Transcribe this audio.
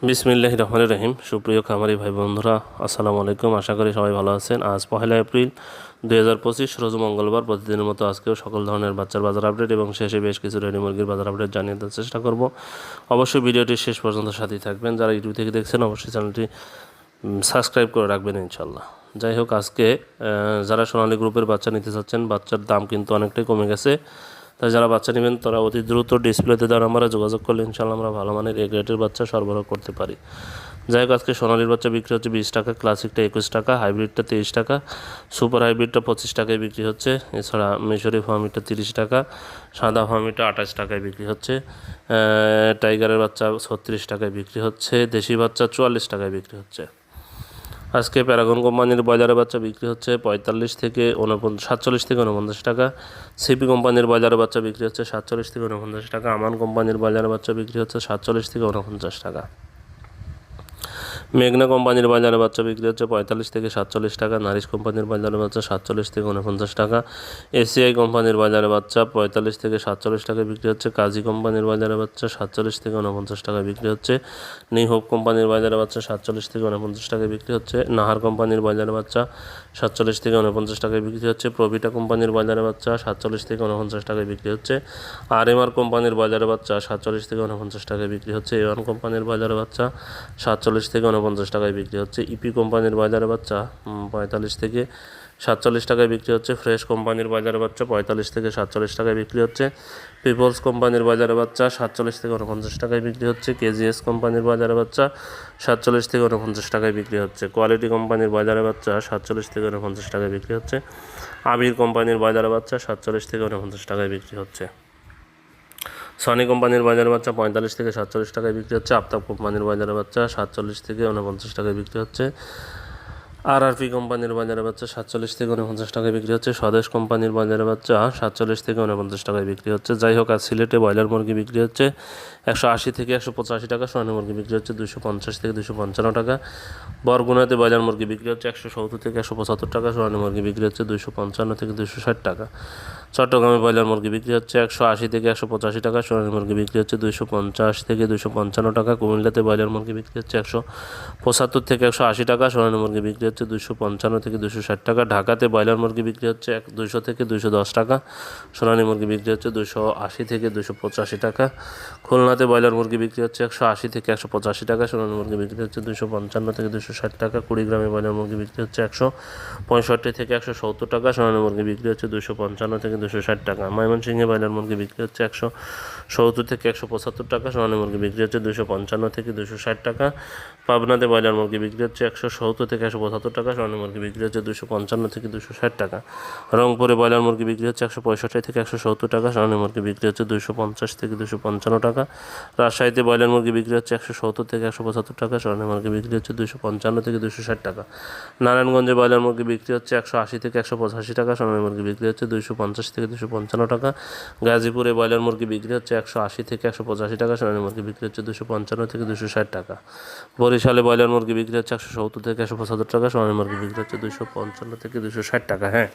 বিসমিল্লাহির রহমানির রহিম। সুপ্রিয় খামারি ভাই বন্ধুরা, আসসালামু আলাইকুম। আশা করি সবাই ভালো আছেন। আজ 1 এপ্রিল 2025 রোজ মঙ্গলবার। প্রতিদিনের মতো আজকেও সকল ধরনের বাচ্চার বাজার আপডেট এবং শেষে বেশ কিছু রেডি মুরগির বাজার আপডেট জানিয়ে দেওয়ার চেষ্টা করব। অবশ্যই ভিডিওটি শেষ পর্যন্ত সাথেই থাকবেন। যারা ইউটিউব থেকে দেখছেন অবশ্যই চ্যানেলটি সাবস্ক্রাইব করে রাখবেন ইনশাল্লাহ। যাই হোক, আজকে যারা সোনালী গ্রুপের বাচ্চা নিতে চাচ্ছেন, বাচ্চার দাম কিন্তু অনেকটাই কমে গেছে। তাই যারা বাচ্চা নেবেন তারা অতি দ্রুত ডিসপ্লেতে দেওয়ার আমরা যোগাযোগ করলে ইনশাল্লাহ আমরা ভালো মানের এ গ্রেডের বাচ্চা সরবরাহ করতে পারি। যাই হোক, আজকে সোনালির বাচ্চা বিক্রি হচ্ছে 20 টাকা, ক্লাসিকটা 21 টাকা, হাইব্রিডটা 23 টাকা, সুপার হাইব্রিডটা 25 টাকায় বিক্রি হচ্ছে। এছাড়া মিশরি ফার্মিটা 30 টাকা, সাদা ফার্মিটা 28 টাকায় বিক্রি হচ্ছে, টাইগারের বাচ্চা 36 টাকায় বিক্রি হচ্ছে, দেশি বাচ্চা 44 টাকায় বিক্রি হচ্ছে। আজকে প্যারাগন কোম্পানির ব্রয়লারের বাচ্চা বিক্রি হচ্ছে 47 থেকে 49 টাকা, সিপি কোম্পানির ব্রয়লারের বাচ্চা বিক্রি হচ্ছে 47 থেকে 49 টাকা, আমান কোম্পানির ব্রয়লারের বাচ্চা বিক্রি হচ্ছে 47 থেকে 49 টাকা, মেঘনা কোম্পানির বাজারে বাচ্চা বিক্রি হচ্ছে 45 থেকে 47 টাকা, নারিশ কোম্পানির বাজারে বাচ্চা 47 থেকে 49 টাকা, এসিআই কোম্পানির বাজারে বাচ্চা 45 থেকে 47 টাকা বিক্রি হচ্ছে, কাজী কোম্পানির বাজারে বাচ্চা 47 থেকে 49 টাকা বিক্রি হচ্ছে, নিউ হোপ কোম্পানির বাজারে বাচ্চা 47 থেকে 49 টাকা বিক্রি হচ্ছে, নাহার কোম্পানির বাজারে বাচ্চা 47 থেকে 49 টাকায় বিক্রি হচ্ছে, প্রভিটা কোম্পানির বাজারে বাচ্চা 47 থেকে 49 টাকায় বিক্রি হচ্ছে, আরএমআর কোম্পানির বাজারে বাচ্চা 47 থেকে 49 টাকায় বিক্রি হচ্ছে, এওয়ান কোম্পানির বাজারে বাচ্চা 47 থেকে 49 টাকায় বিক্রি হচ্ছে, ইপি কোম্পানির বাজারে বাচ্চা 45 থেকে 47 টাকায় বিক্রি হচ্ছে, ফ্রেশ কোম্পানির বাজারে বাচ্চা 45 থেকে 47 টাকায় বিক্রি হচ্ছে, পিপলস কোম্পানির বাজারে বাচ্চা 47 থেকে 49 টাকায় বিক্রি হচ্ছে, কেজিএস কোম্পানির বাজারে বাচ্চা 47 থেকে 49 টাকায় বিক্রি হচ্ছে, কোয়ালিটি কোম্পানির বাজারে বাচ্চা 47 থেকে 49 টাকায় বিক্রি হচ্ছে, আবির কোম্পানির বাজারে বাচ্চা 47 থেকে 49 টাকায় বিক্রি হচ্ছে, সনি কোম্পানির বাজারে বাচ্চা 45 থেকে 47 টাকায় বিক্রি হচ্ছে, আফতাব কোম্পানির বাজারে বাচ্চা 47 থেকে 49 টাকায় বিক্রি হচ্ছে, আরআরপি কোম্পানির বাজারে বাচ্চা 47 থেকে 49 টাকায় বিক্রি হচ্ছে, স্বদেশ কোম্পানির বাজারে বাচ্চা 47 থেকে 49 টাকায় বিক্রি হচ্ছে। যাই হোক, আজ সিলেটে ব্রয়লার মুরগি বিক্রি হচ্ছে 180 থেকে 185 টাকা, সোনালী মুরগি বিক্রি হচ্ছে 250 থেকে 255 টাকা, বরগুনাতে ব্রয়লার মুরগি বিক্রি হচ্ছে 170 থেকে 175 টাকা, সোনালী মুরগি বিক্রি হচ্ছে 255 থেকে 260 টাকা, চট্টগ্রামে ব্রয়লার মুরগি বিক্রি হচ্ছে 180 থেকে 185 টাকা, সোনালী মুরগি বিক্রি হচ্ছে 250 থেকে 255 টাকা, কুমিল্লাতে ব্রয়লার মুরগি বিক্রি হচ্ছে 175 থেকে 180 টাকা, সোনালী মুরগি বিক্রি হচ্ছে 255 থেকে 260 টাকা, ঢাকাতে ব্রয়লার মুরগি বিক্রি হচ্ছে 200 থেকে 210 টাকা, সোনালী মুরগি বিক্রি হচ্ছে 280 থেকে 285 টাকা, খুলনাতে ব্রয়লার মুরগি বিক্রি হচ্ছে 180 থেকে 185 টাকা, সোনালী মুরগি বিক্রি হচ্ছে 255 থেকে 260 টাকা, কুড়িগ্রামে ব্রয়লার মুরগি বিক্রি হচ্ছে 165 থেকে 170 টাকা, সোনালী মুরগি বিক্রি হচ্ছে 255 থেকে 260 টাকা, ময়মনসিংহে ব্রয়লার মুরগি বিক্রি হচ্ছে 170 থেকে 175 টাকা, সোনালী মুরগি বিক্রি হচ্ছে 255 থেকে 260 টাকা, পাবনাতে ব্রয়লার মুরগি বিক্রি হচ্ছে 170 থেকে 175 টাকা, সোনালী মুরগি বিক্রি হচ্ছে 255 থেকে 260 টাকা, রংপুরে ব্রয়লার মুরগি বিক্রি হচ্ছে 165 থেকে 170 টাকা, সোনালী মুরগি বিক্রি হচ্ছে 250 থেকে 255 টাকা, রাজশাহীতে ব্রয়লার মুরগি বিক্রি হচ্ছে 170 থেকে 175 টাকা, সোনালী মুরগি বিক্রি হচ্ছে 255 থেকে 260 টাকা, নারায়ণগঞ্জে ব্রয়লার মুরগি বিক্রি হচ্ছে 180 থেকে 185 টাকা, সোনালী মুরগি বিক্রি হচ্ছে 250 থেকে 255 টাকা, গাজীপুরে ব্রয়লার মুরগি বিক্রি হচ্ছে 180 থেকে 185 টাকা, সোনালী মুরগি বিক্রি হচ্ছে 255 থেকে 260 টাকা, বরিশালে ব্রয়লার মুরগি বিক্রি হচ্ছে 170 থেকে 175 টাকা, সোনালী মুরগি বিক্রি হচ্ছে 255 থেকে 260 টাকা। হ্যাঁ।